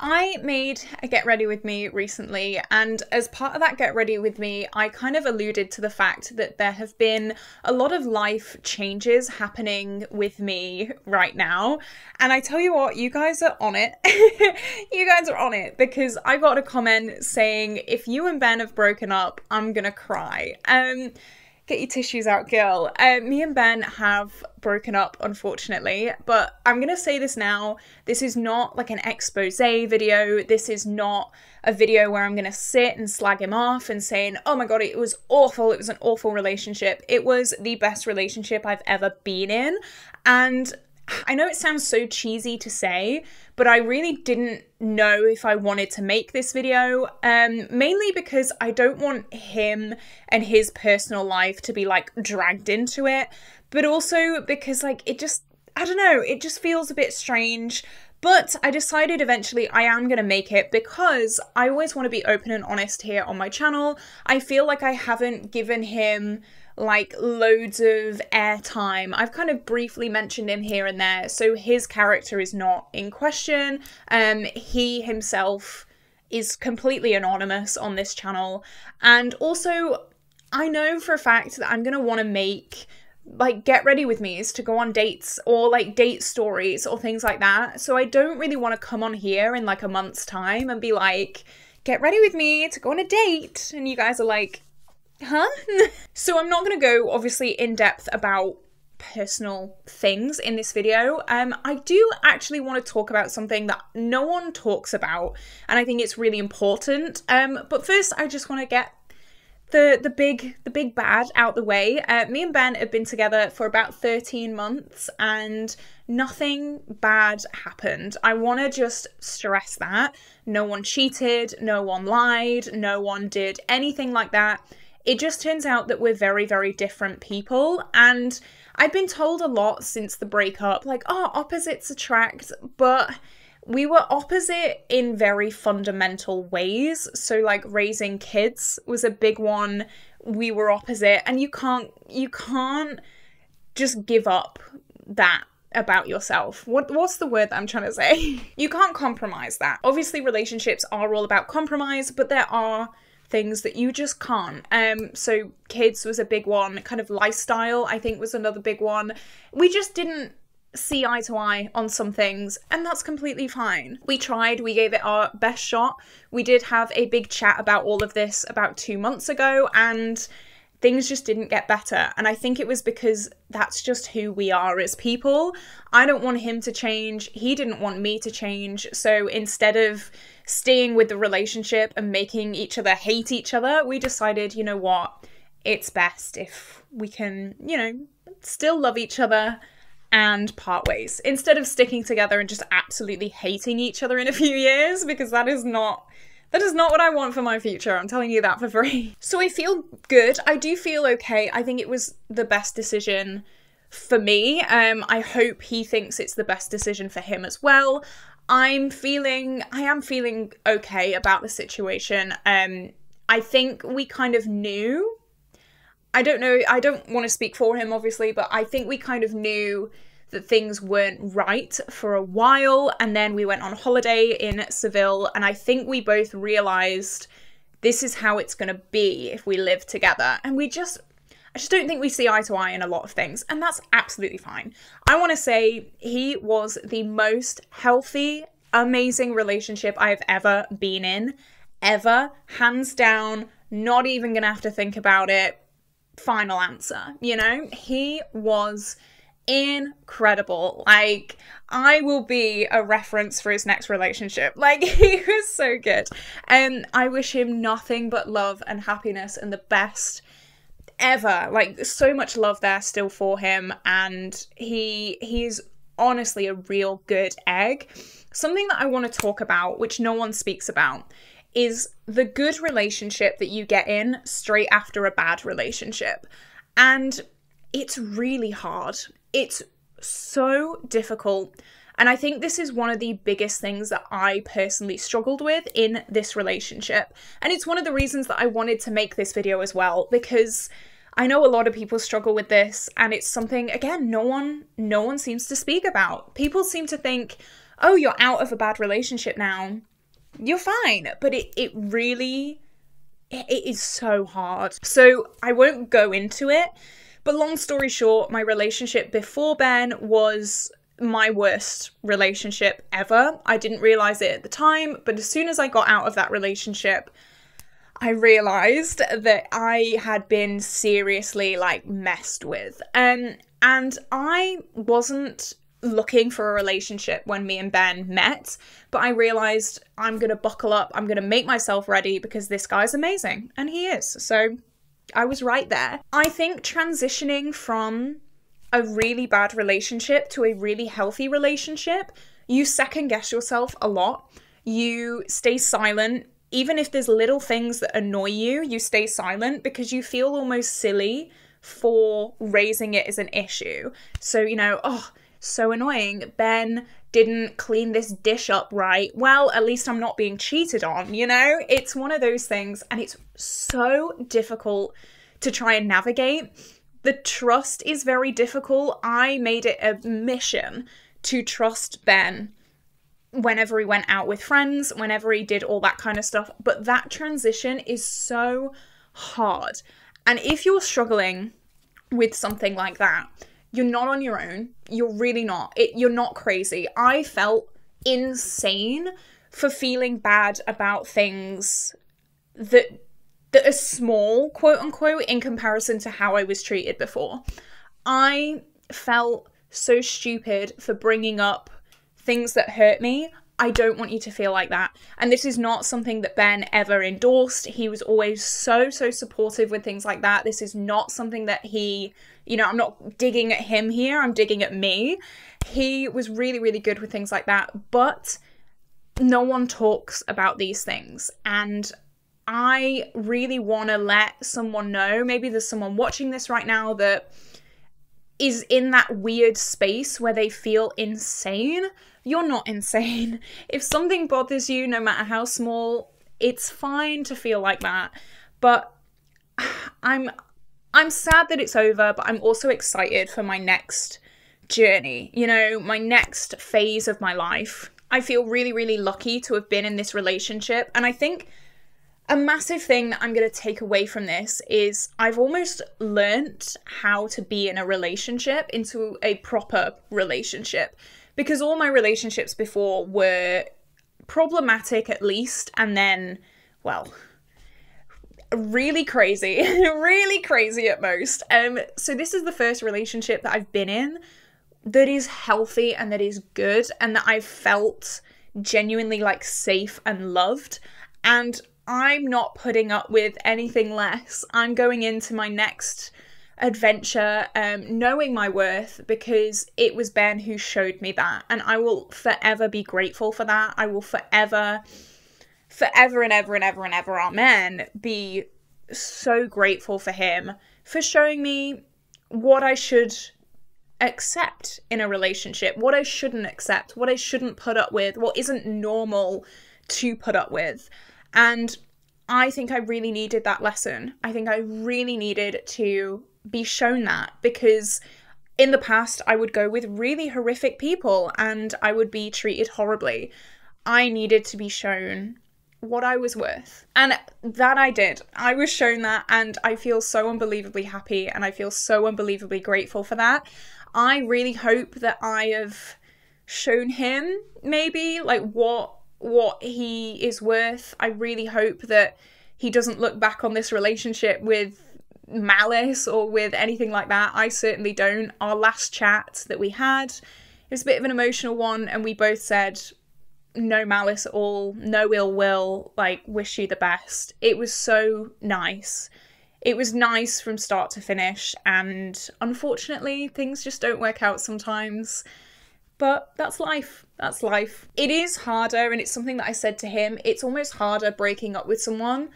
I made a get ready with me recently, and as part of that get ready with me, I kind of alluded to the fact that there have been a lot of life changes happening with me right now. And I tell you what, you guys are on it. You guys are on it, because I got a comment saying, if you and Ben have broken up, I'm gonna cry. Get your tissues out, girl. Me and Ben have broken up, unfortunately, but I'm gonna say this now. This is not like an expose video. This is not a video where I'm gonna sit and slag him off and saying, oh my god, it was awful, it was an awful relationship. It was the best relationship I've ever been in. And I know it sounds so cheesy to say, but I really didn't know if I wanted to make this video, mainly because I don't want him and his personal life to be like dragged into it, but also because like it just, I don't know, it just feels a bit strange. But I decided eventually I am going to make it because I always want to be open and honest here on my channel. I feel like I haven't given him like loads of airtime. I've kind of briefly mentioned him here and there, so his character is not in question. He himself is completely anonymous on this channel, and also I know for a fact that I'm gonna want to make like get ready with me's to go on dates or like date stories or things like that, so I don't really want to come on here in like a month's time and be like, get ready with me to go on a date, and you guys are like, huh? So I'm not going to go obviously in depth about personal things in this video. I do actually want to talk about something that no one talks about, and I think it's really important. But first I just want to get the big bad out the way. Me and Ben have been together for about 13 months and nothing bad happened. I want to just stress that. No one cheated, no one lied, no one did anything like that. It just turns out that we're very, very different people, and I've been told a lot since the breakup, like, oh, opposites attract, but we were opposite in very fundamental ways. So like raising kids was a big one. We were opposite, and you can't just give up that about yourself. What's the word that I'm trying to say? You can't compromise that. Obviously relationships are all about compromise, but there are things that you just can't. So kids was a big one. Kind of lifestyle, I think, was another big one. We just didn't see eye to eye on some things, and that's completely fine. We tried, we gave it our best shot. We did have a big chat about all of this about 2 months ago, and things just didn't get better. And I think it was because that's just who we are as people. I don't want him to change. He didn't want me to change. So instead of staying with the relationship and making each other hate each other, we decided, you know what, it's best if we can, you know, still love each other and part ways, instead of sticking together and just absolutely hating each other in a few years, because that is not what I want for my future. I'm telling you that for free. So I feel good. I do feel okay. I think it was the best decision for me. I hope he thinks it's the best decision for him as well. I am feeling okay about the situation. I think we kind of knew. I don't know, I don't want to speak for him obviously, but I think we kind of knew that things weren't right for a while, and then we went on holiday in Seville, and I think we both realised this is how it's going to be if we live together. And I just don't think we see eye to eye in a lot of things, and that's absolutely fine. I want to say he was the most healthy, amazing relationship I have ever been in, ever, hands down, not even gonna have to think about it. Final answer, you know? He was incredible. Like, I will be a reference for his next relationship. Like, he was so good. I wish him nothing but love and happiness and the best ever. Like, so much love there still for him, and he's honestly a real good egg. Something that I want to talk about, which no one speaks about, is the good relationship that you get in straight after a bad relationship. And it's really hard. It's so difficult. And I think this is one of the biggest things that I personally struggled with in this relationship. And it's one of the reasons that I wanted to make this video as well, because I know a lot of people struggle with this, and it's something, again, no one seems to speak about. People seem to think, oh, you're out of a bad relationship now, You're fine. But it really, it is so hard. So I won't go into it. But long story short, my relationship before Ben was my worst relationship ever. I didn't realize it at the time, but as soon as I got out of that relationship, I realized that I had been seriously like messed with. And I wasn't looking for a relationship when me and Ben met, but I realized I'm going to buckle up, I'm going to make myself ready because this guy's amazing, and he is. So I was right there. I think transitioning from a really bad relationship to a really healthy relationship, you second guess yourself a lot. You stay silent. Even if there's little things that annoy you, you stay silent because you feel almost silly for raising it as an issue. So, you know, oh, so annoying. Ben didn't clean this dish up right. Well, at least I'm not being cheated on, you know? It's one of those things, and it's so difficult to try and navigate. The trust is very difficult. I made it a mission to trust Ben whenever he went out with friends, whenever he did all that kind of stuff. But that transition is so hard. And if you're struggling with something like that, you're not on your own. You're really not. You're not crazy. I felt insane for feeling bad about things that are small, quote unquote, in comparison to how I was treated before. I felt so stupid for bringing up things that hurt me. I don't want you to feel like that. And this is not something that Ben ever endorsed. He was always so supportive with things like that. This is not something that he, you know, I'm not digging at him here, I'm digging at me. He was really good with things like that, but no one talks about these things. And I really want to let someone know, maybe there's someone watching this right now that is in that weird space where they feel insane. You're not insane. If something bothers you, no matter how small, it's fine to feel like that. But I'm sad that it's over, but I'm also excited for my next journey, you know, my next phase of my life. I feel really lucky to have been in this relationship, and I think a massive thing that I'm going to take away from this is I've almost learnt how to be in a relationship, into a proper relationship, because all my relationships before were problematic at least, and then, well, really crazy, really crazy at most. So this is the first relationship that I've been in that is healthy and that is good, and that I've felt genuinely like safe and loved. And I'm not putting up with anything less. I'm going into my next adventure knowing my worth, because it was Ben who showed me that, and I will forever be grateful for that. I will forever and ever, amen, be so grateful for him for showing me what I should accept in a relationship, what I shouldn't accept, what I shouldn't put up with, what isn't normal to put up with. And I think I really needed that lesson. I think I really needed to be shown that, because in the past I would go with really horrific people and I would be treated horribly. I needed to be shown what I was worth. And that I did. I was shown that, and I feel so unbelievably happy, and I feel so unbelievably grateful for that. I really hope that I have shown him maybe like what he is worth. I really hope that he doesn't look back on this relationship with malice or with anything like that. I certainly don't. Our last chat that we had, it was a bit of an emotional one, and we both said no malice at all, no ill will, like, wish you the best. It was so nice. It was nice from start to finish, and unfortunately things just don't work out sometimes. But that's life. That's life. It is harder, and it's something that I said to him, it's almost harder breaking up with someone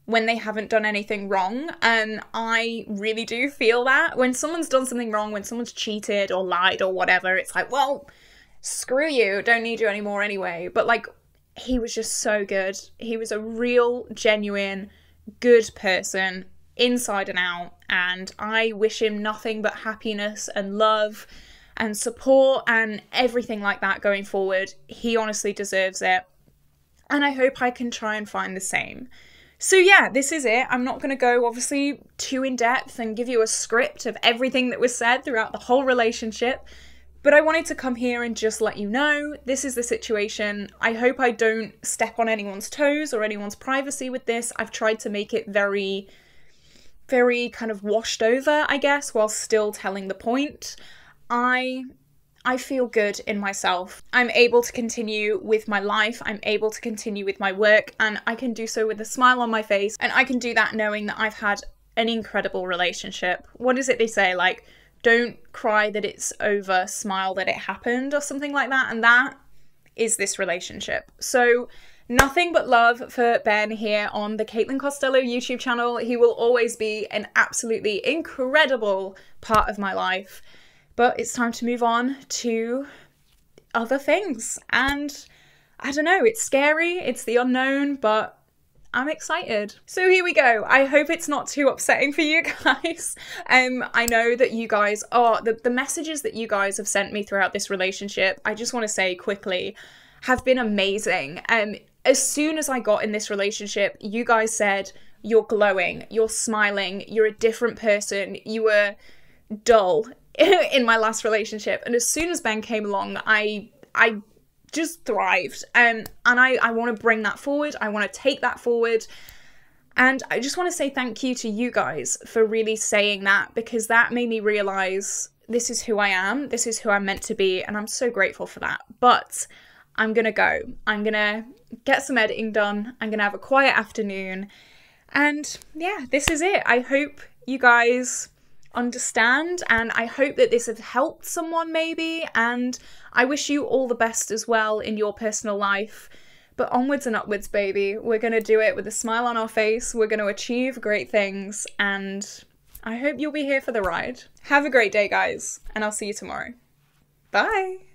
when they haven't done anything wrong. And I really do feel that. When someone's done something wrong, when someone's cheated or lied or whatever, it's like, well, screw you, don't need you anymore anyway. But like, he was just so good. He was a real, genuine, good person, inside and out. And I wish him nothing but happiness and love and support and everything like that going forward. He honestly deserves it. And I hope I can try and find the same. So yeah, this is it. I'm not going to go obviously too in depth and give you a script of everything that was said throughout the whole relationship. But I wanted to come here and just let you know, this is the situation. I hope I don't step on anyone's toes or anyone's privacy with this. I've tried to make it very, very kind of washed over, I guess, while still telling the point. I feel good in myself. I'm able to continue with my life. I'm able to continue with my work, and I can do so with a smile on my face. And I can do that knowing that I've had an incredible relationship. What is it they say? Like, don't cry that it's over, smile that it happened, or something like that. And that is this relationship. So nothing but love for Ben here on the Caitlin Costello YouTube channel. He will always be an absolutely incredible part of my life. But it's time to move on to other things. And I don't know, it's scary, it's the unknown, but I'm excited. So here we go. I hope it's not too upsetting for you guys. I know that you guys are, the messages that you guys have sent me throughout this relationship, I just want to say quickly, have been amazing. As soon as I got in this relationship, you guys said, you're glowing, you're smiling, you're a different person, you were dull in my last relationship. And as soon as Ben came along, I just thrived. And I want to bring that forward. I want to take that forward. And I just want to say thank you to you guys for really saying that, because that made me realize this is who I am. This is who I'm meant to be. And I'm so grateful for that. But I'm going to go. I'm going to get some editing done. I'm going to have a quiet afternoon. And yeah, this is it. I hope you guys understand, and I hope that this has helped someone maybe, and I wish you all the best as well in your personal life. But onwards and upwards, baby. We're gonna do it with a smile on our face. We're gonna achieve great things, and I hope you'll be here for the ride. Have a great day, guys, and I'll see you tomorrow. Bye!